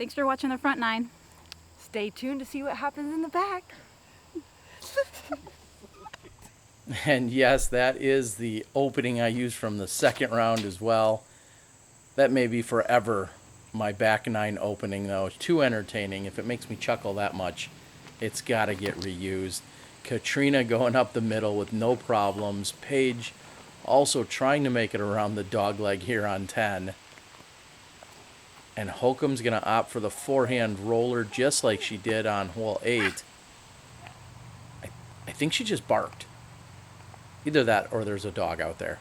Thanks for watching the front nine. Stay tuned to see what happens in the back. And yes, that is the opening I used from the second round as well. That may be forever my back nine opening, though. It's too entertaining. If it makes me chuckle that much, it's got to get reused. Catrina going up the middle with no problems. Paige also trying to make it around the dog leg here on 10. And Hokom's going to opt for the forehand roller just like she did on hole 8. I think she just barked. Either that or there's a dog out there.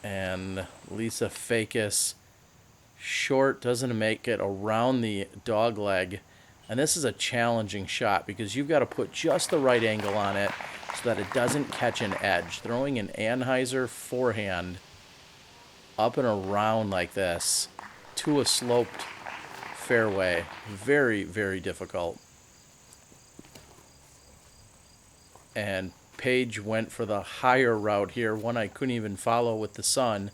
And Lisa Fajkus short, doesn't make it around the dog leg. And this is a challenging shot because you've got to put just the right angle on it so that it doesn't catch an edge. Throwing an Anheuser forehand up and around like this to a sloped fairway. Very, very difficult. And Paige went for the higher route here, one I couldn't even follow with the sun.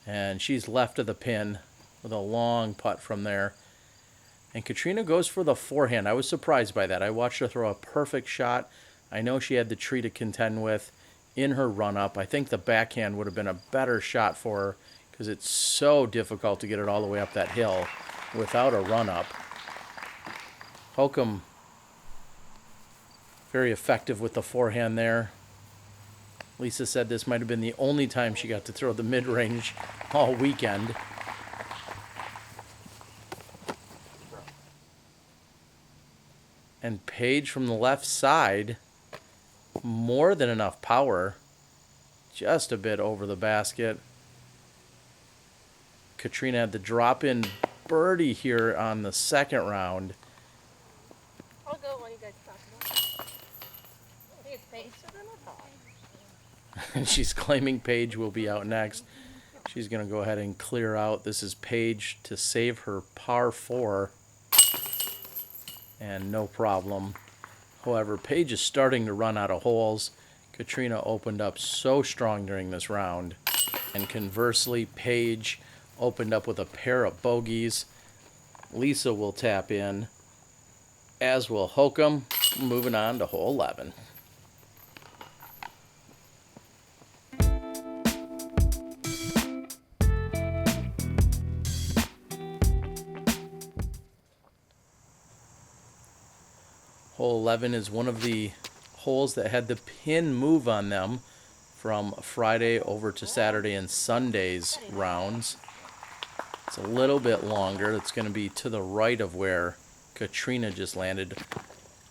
And she's left of the pin with a long putt from there. And Catrina goes for the forehand. I was surprised by that. I watched her throw a perfect shot. I know she had the tree to contend with in her run-up. I think the backhand would have been a better shot for her because it's so difficult to get it all the way up that hill without a run-up. Hokom very effective with the forehand there. Lisa said this might have been the only time she got to throw the mid-range all weekend. And Paige from the left side, more than enough power, just a bit over the basket. Catrina had the drop-in birdie here on the second round. I'll go when you guys talk about it. I think it's Paige. And she's claiming Paige will be out next. She's going to go ahead and clear out. This is Paige to save her par 4. And no problem. However, Paige is starting to run out of holes. Catrina opened up so strong during this round. And conversely, Paige opened up with a pair of bogeys. Lisa will tap in, as will Hokom. Moving on to hole 11. Hole 11 is one of the holes that had the pin move on them from Friday over to Saturday and Sunday's rounds. It's a little bit longer. It's going to be to the right of where Catrina just landed.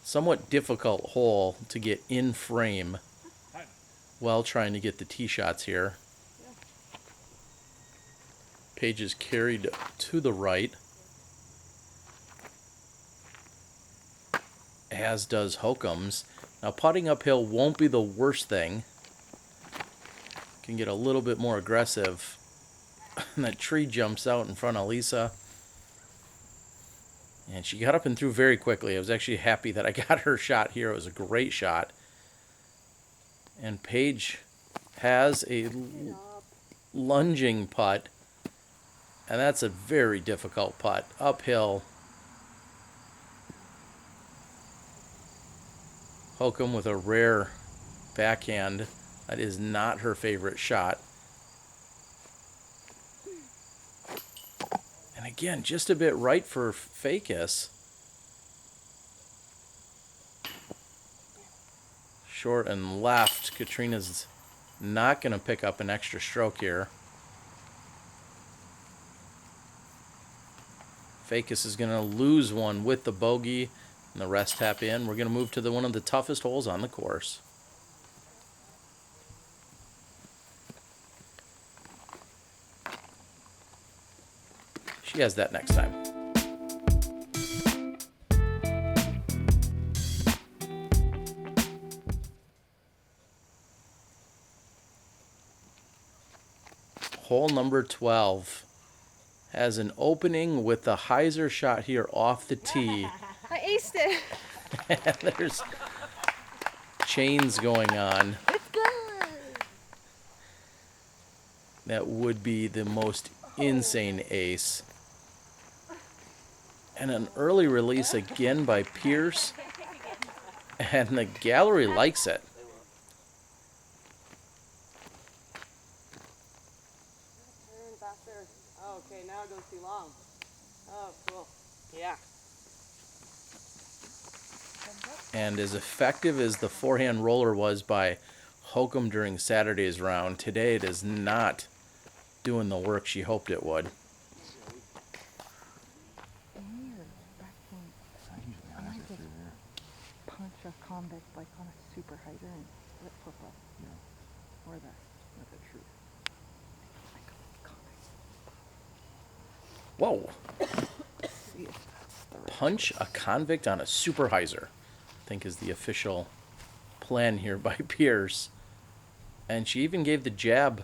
Somewhat difficult hole to get in frame while trying to get the tee shots here. Paige is carried to the right, as does Hokom's. Now, putting uphill won't be the worst thing. Can get a little bit more aggressive. That tree jumps out in front of Lisa. And she got up and through very quickly. I was actually happy that I got her shot here. It was a great shot. And Paige has a lunging putt. And that's a very difficult putt. Uphill. Hokom with a rare backhand. That is not her favorite shot. And again, just a bit right for Fajkus. Short and left. Catrina's not going to pick up an extra stroke here. Fajkus is going to lose one with the bogey. And the rest tap in. We're going to move to one of the toughest holes on the course. She has that next time. Hole number 12 has an opening with the hyzer shot here off the tee. I aced it. And there's chains going on. It's good. that would be the most insane ace. And an early release again by Pierce. And the gallery likes it. Turn faster. Oh, okay, now it goes too long. Oh, cool. Yeah. And as effective as the forehand roller was by Hokom during Saturday's round, today it is not doing the work she hoped it would. I might just punch a convict like on a super hider and flip up. Yeah. Or the truth. Whoa. See if that's the right. Punch a convict on a super hyzer, I think is the official plan here by Pierce. And she even gave the jab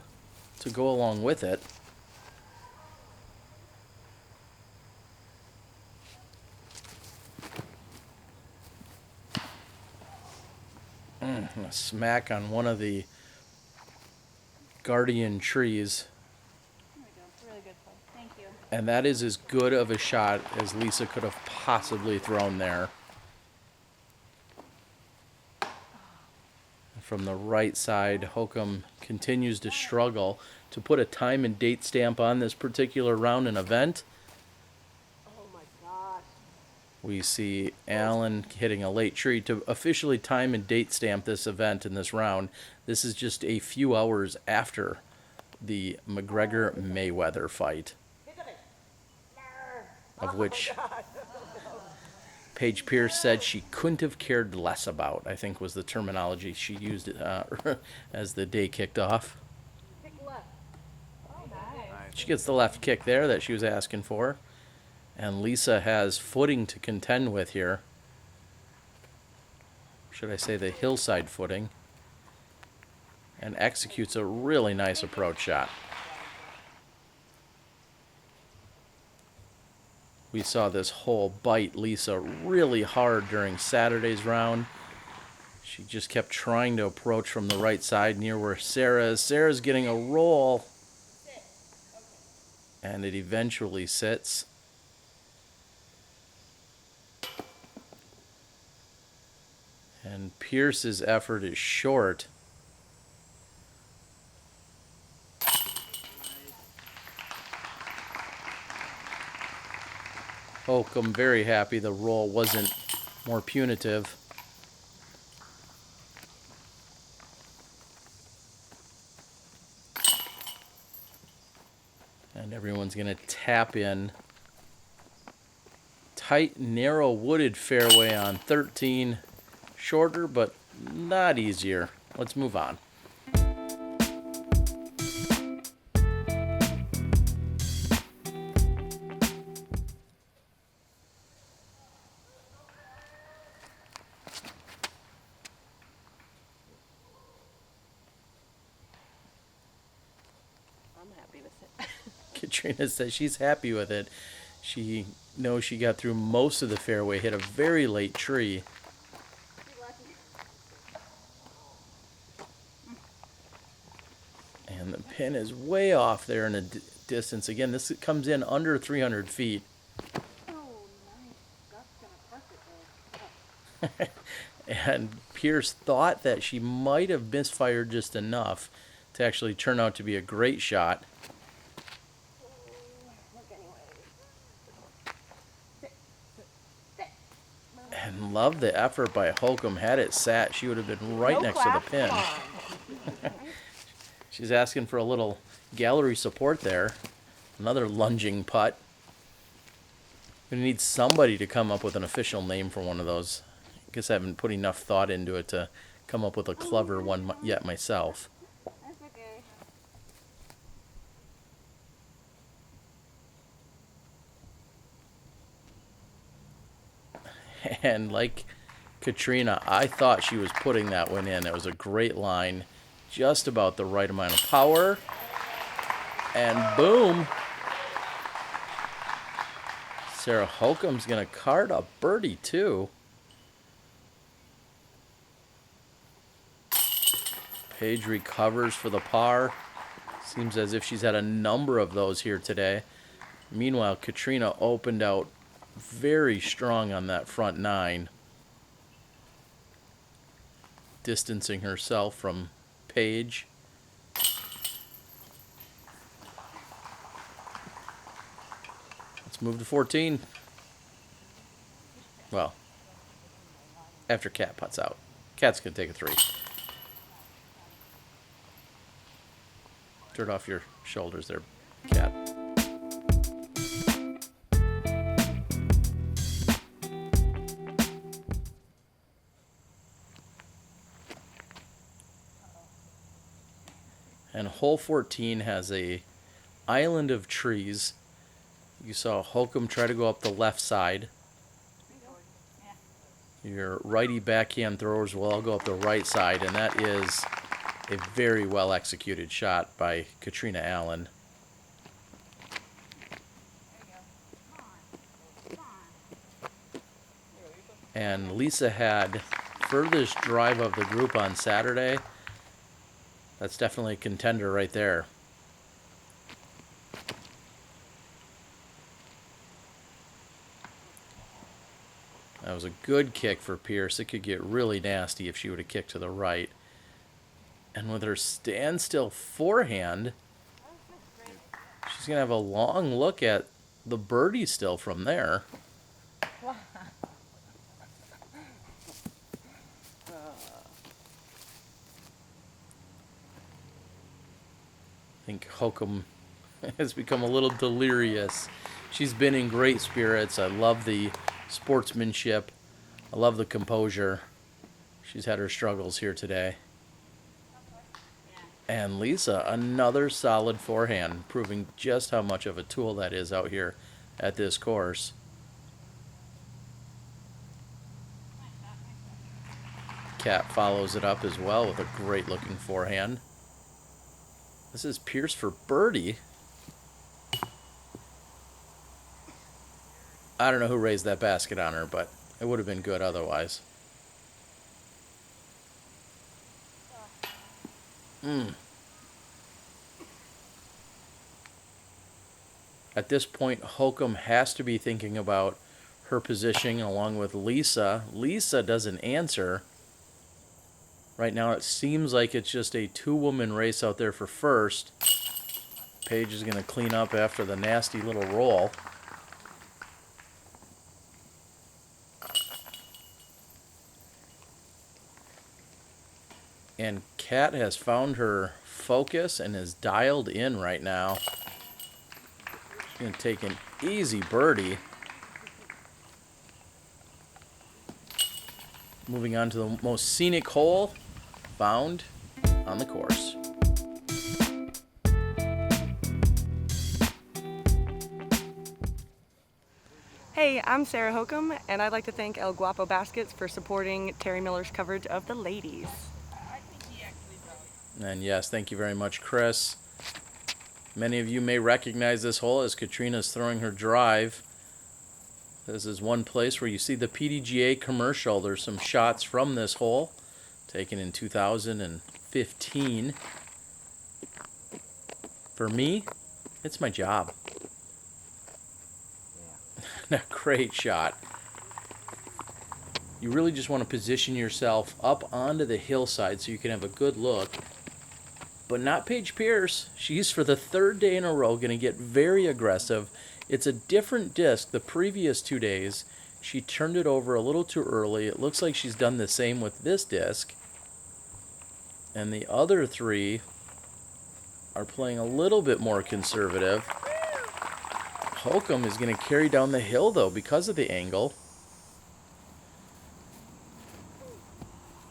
to go along with it. A smack on one of the guardian trees. There we go. Really good play. Thank you. And that is as good of a shot as Lisa could have possibly thrown there. From the right side, Hokom continues to struggle to put a time and date stamp on this particular round and event. Oh my gosh. We see Allen hitting a late tree to officially time and date stamp this event in this round. This is just a few hours after the McGregor-Mayweather fight, of which Paige Pierce said she couldn't have cared less about, I think was the terminology she used as the day kicked off. Pick left. Oh, nice. She gets the left kick there that she was asking for. And Lisa has footing to contend with here. Should I say the hillside footing. And executes a really nice approach shot. We saw this hole bite Lisa really hard during Saturday's round. She just kept trying to approach from the right side near where Sarah is. Sarah's getting a roll. And it eventually sits. And Pierce's effort is short. I'm very happy the roll wasn't more punitive. And everyone's going to tap in. Tight, narrow, wooded fairway on 13. Shorter, but not easier. Let's move on. I'm happy with it. Catrina says she's happy with it. She knows she got through most of the fairway, hit a very late tree. And the pin is way off there in a distance. Again, this comes in under 300 feet. Oh, nice. That's gonna perfect it. And Pierce thought that she might have misfired just enough to actually turn out to be a great shot. And love the effort by Hokom. Had it sat, she would have been right next to the pin. She's asking for a little gallery support there. Another lunging putt. We need somebody to come up with an official name for one of those. I guess I haven't put enough thought into it to come up with a clever one yet myself. That's okay. And like Catrina, I thought she was putting that one in. It was a great line. Just about the right amount of power. And boom. Sarah Hokom's going to card a birdie too. Paige recovers for the par. Seems as if she's had a number of those here today. Meanwhile, Catrina opened out very strong on that front 9, distancing herself from Paige. Let's move to 14. Well, after Cat putts out. Cat's going to take a 3. Dirt off your shoulders there, Cat. And hole 14 has a island of trees. You saw Hokom try to go up the left side. Your righty backhand throwers will all go up the right side, and that is a very well executed shot by Catrina Allen. And Lisa had furthest drive of the group on Saturday. That's definitely a contender right there. That was a good kick for Pierce. It could get really nasty if she would have kicked to the right. And with her standstill forehand, she's going to have a long look at the birdie still from there. I think Hokom has become a little delirious. She's been in great spirits. I love the sportsmanship. I love the composure. She's had her struggles here today. And Lisa, another solid forehand, proving just how much of a tool that is out here at this course. Cat follows it up as well with a great looking forehand. This is Pierce for birdie. I don't know who raised that basket on her, but it would have been good otherwise. At this point, Hokom has to be thinking about her positioning along with Lisa. Lisa doesn't answer. Right now it seems like it's just a 2-woman race out there for first. Paige is going to clean up after the nasty little roll. And Cat has found her focus and is dialed in right now. She's going to take an easy birdie. Moving on to the most scenic hole found on the course. Hey, I'm Sarah Hokom, and I'd like to thank El Guapo Baskets for supporting Terry Miller's coverage of the ladies. And yes, thank you very much, Chris. Many of you may recognize this hole as Catrina's throwing her drive. This is one place where you see the PDGA commercial. There's some shots from this hole taken in 2015. For me, it's my job. A great shot. You really just want to position yourself up onto the hillside so you can have a good look. But not Paige Pierce. She's, for the 3rd day in a row, going to get very aggressive. It's a different disc. The previous 2 days, she turned it over a little too early. It looks like she's done the same with this disc. And the other 3 are playing a little bit more conservative. Hokom is going to carry down the hill, though, because of the angle.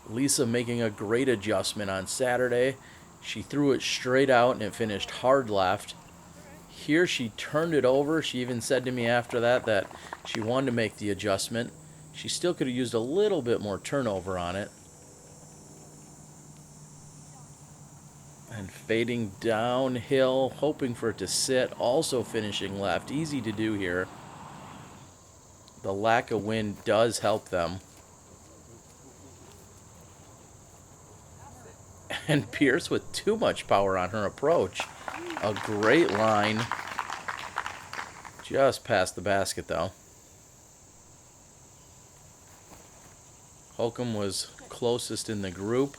Lisa making a great adjustment on Saturday. She threw it straight out and it finished hard left. Here she turned it over. She even said to me after that she wanted to make the adjustment. She still could have used a little bit more turnover on it. And fading downhill, hoping for it to sit, also finishing left. Easy to do here. The lack of wind does help them. And Pierce with too much power on her approach. A great line. Just past the basket, though. Hokom was closest in the group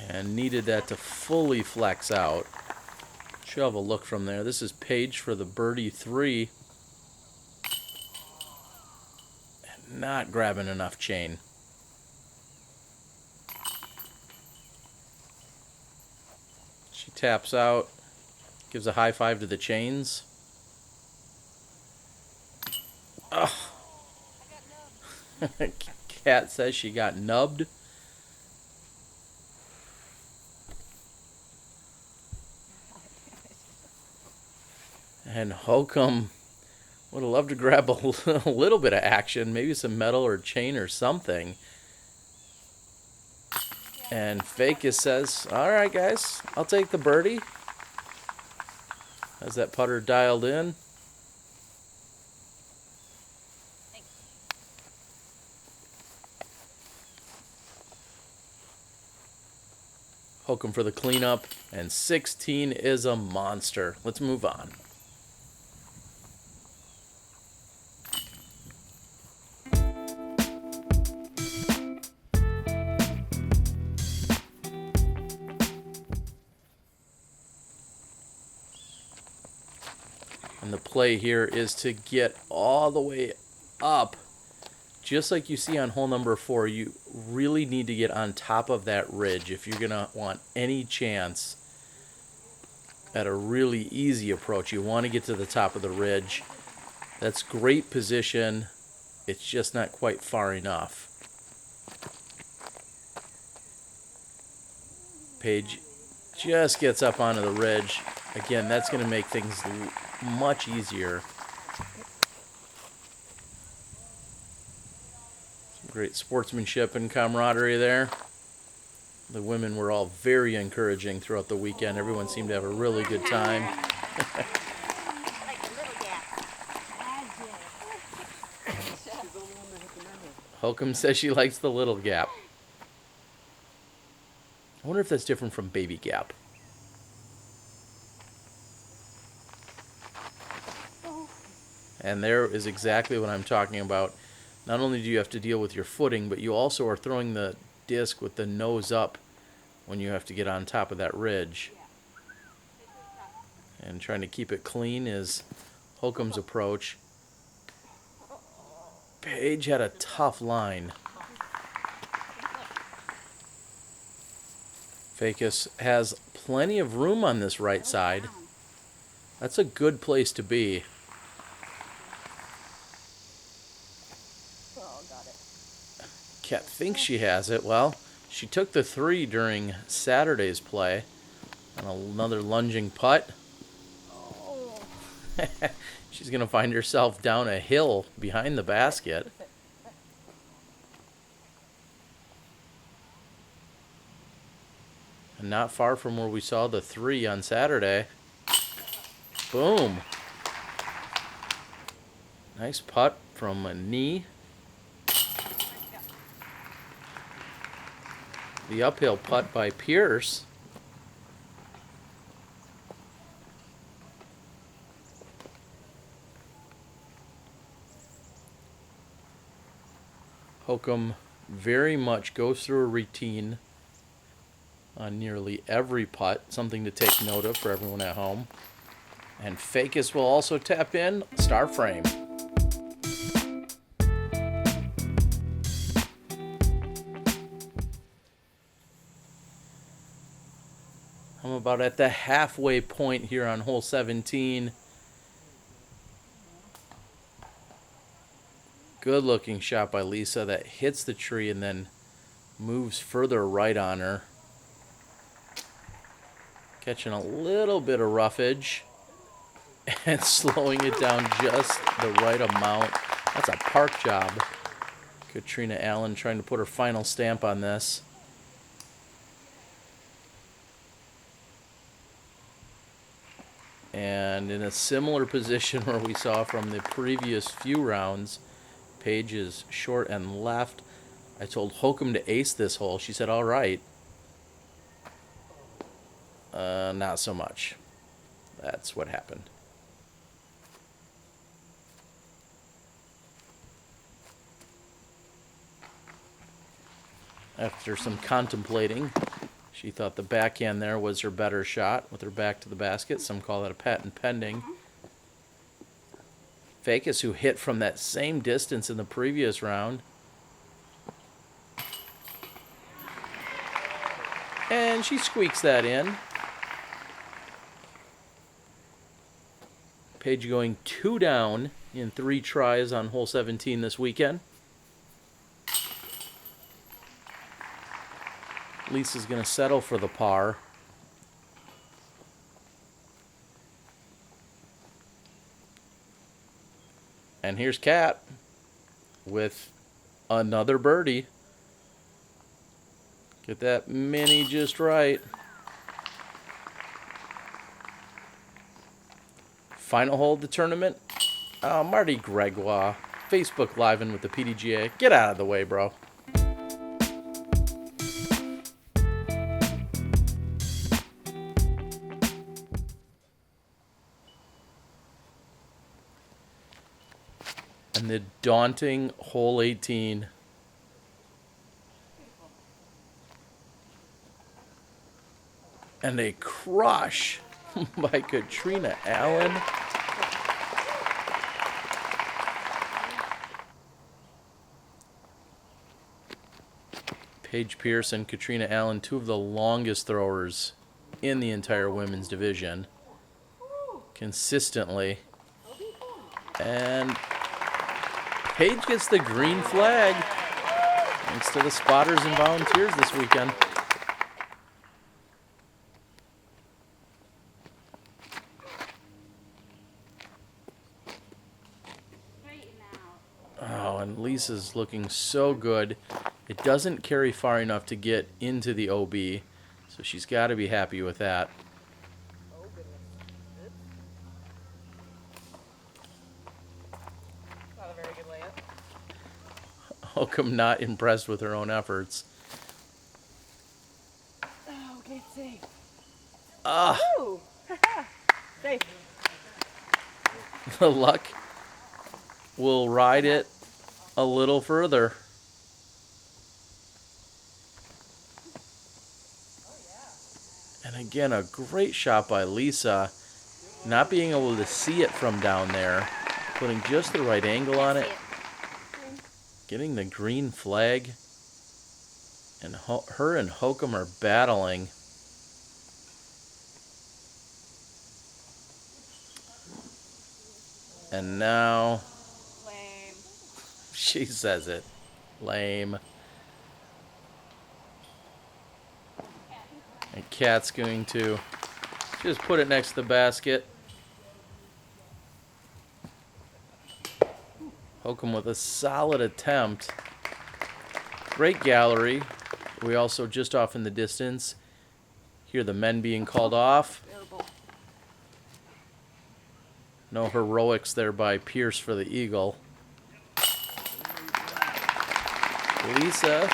and needed that to fully flex out. She'll have a look from there. This is Paige for the birdie 3. And not grabbing enough chain. She taps out, gives a high five to the chains. Oh. Kat says she got nubbed. And Hokom would have loved to grab a little bit of action, maybe some metal or chain or something. And Fajkus says, all right, guys, I'll take the birdie. Has that putter dialed in. Hokom for the cleanup, and 16 is a monster. Let's move on. And the play here is to get all the way up. Just like you see on hole number 4, you really need to get on top of that ridge if you're going to want any chance at a really easy approach. You want to get to the top of the ridge. That's great position. It's just not quite far enough. Paige just gets up onto the ridge. Again, that's going to make things much easier. Great sportsmanship and camaraderie there. The women were all very encouraging throughout the weekend. Everyone seemed to have a really good time. Hokom says she likes the little gap. I wonder if that's different from baby gap. And there is exactly what I'm talking about. Not only do you have to deal with your footing, but you also are throwing the disc with the nose up when you have to get on top of that ridge. And trying to keep it clean is Hokom's approach. Paige had a tough line. Fajkus has plenty of room on this right side. That's a good place to be. Kat thinks she has it. Well, she took the 3 during Saturday's play on another lunging putt. She's going to find herself down a hill behind the basket. And not far from where we saw the 3 on Saturday. Boom. Nice putt from a knee. The uphill putt by Pierce. Hokom very much goes through a routine on nearly every putt, something to take note of for everyone at home. And Fajkus will also tap in star frame. I'm about at the halfway point here on hole 17. Good looking shot by Lisa that hits the tree and then moves further right on her. Catching a little bit of roughage and slowing it down just the right amount. That's a park job. Catrina Allen trying to put her final stamp on this. And in a similar position where we saw from the previous few rounds, Paige is short and left. I told Hokom to ace this hole. She said, all right. Not so much. That's what happened. After some contemplating, she thought the backhand there was her better shot with her back to the basket. Some call that a patent pending. Fajkus, who hit from that same distance in the previous round. And she squeaks that in. Paige going 2 down in 3 tries on hole 17 this weekend. Lisa's going to settle for the par. And here's Cat with another birdie. Get that mini just right. Final hole of the tournament. Marty Gregoire, Facebook Live-in with the PDGA. Get out of the way, bro. And the daunting hole 18. And a crush by Catrina Allen. Paige Pierce and Catrina Allen, 2 of the longest throwers in the entire women's division. Consistently. And Paige gets the green flag. Thanks to the spotters and volunteers this weekend. Oh, and Lisa's looking so good. It doesn't carry far enough to get into the OB, so she's got to be happy with that. Not a very good layup. Hokom not impressed with her own efforts. Oh, okay, safe. Ah, Ooh. Safe. the luck will ride it a little further. And again, a great shot by Lisa. Not being able to see it from down there. Putting just the right angle on it. Getting the green flag. And her and Hokom are battling. And now... Lame. She says it. Lame. And Kat's going to just put it next to the basket. Hokom with a solid attempt. Great gallery. We also just off in the distance hear the men being called off. No heroics there by Pierce for the eagle. Lisa,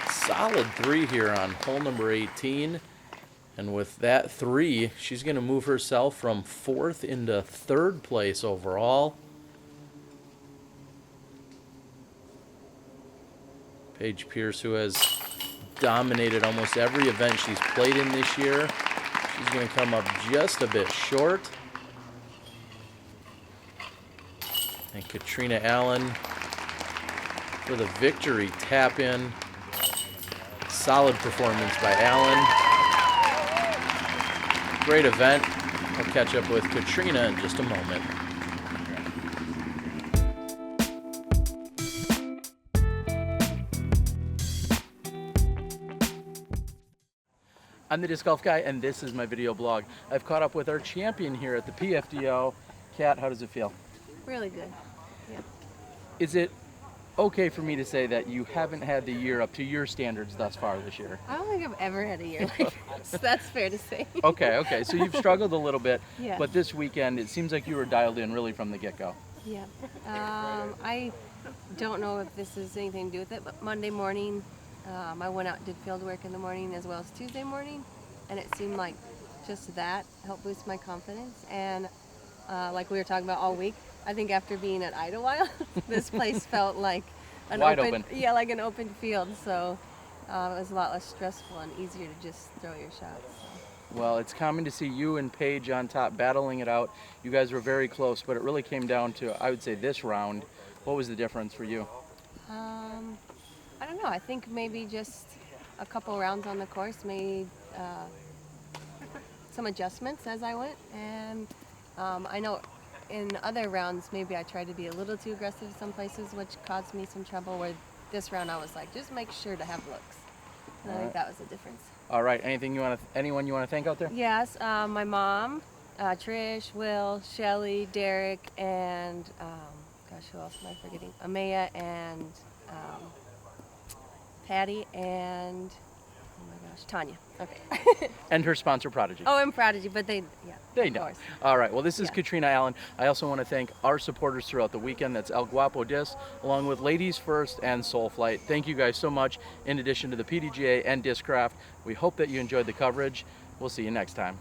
solid 3 here on hole number 18. And with that 3, she's going to move herself from 4th into 3rd place overall. Paige Pierce, who has dominated almost every event she's played in this year. She's going to come up just a bit short. And Catrina Allen for the victory tap in. Solid performance by Allen. Great event. I'll catch up with Catrina in just a moment. I'm the Disc Golf Guy, and this is my video blog. I've caught up with our champion here at the PFDO. Kat, how does it feel? Really good. Yeah. Is it okay for me to say that you haven't had the year up to your standards thus far this year? I don't think I've ever had a year like this. That's fair to say. Okay. So you've struggled a little bit, Yeah. but this weekend it seems like you were dialed in really from the get-go. Yeah. I don't know if this has anything to do with it, but Monday morning, I went out and did field work in the morning as well as Tuesday morning, and it seemed like just that helped boost my confidence. And like we were talking about all week, I think after being at Idlewild, this place felt like an Wide open. Yeah, like an open field. So it was a lot less stressful and easier to just throw your shots. So. Well, it's common to see you and Paige on top battling it out. You guys were very close, but it really came down to, I would say, this round. What was the difference for you? I don't know. I think maybe just a couple rounds on the course made some adjustments as I went, and I know in other rounds maybe I tried to be a little too aggressive some places, which caused me some trouble. Where this round I was like, just make sure to have looks. And I think that was the difference. All right. Anyone you want to thank out there? Yes, my mom, Trish, Will, Shelly, Derek, and gosh, who else am I forgetting? Amaya and Patty and oh my gosh, Tanya. Okay. And her sponsor, Prodigy. Oh, and Prodigy, but they They of know. course. All right. Well, this is Yeah. Catrina Allen. I also want to thank our supporters throughout the weekend. That's El Guapo Disc, along with Ladies First and Soul Flight. Thank you guys so much, in addition to the PDGA and Discraft. We hope that you enjoyed the coverage. We'll see you next time.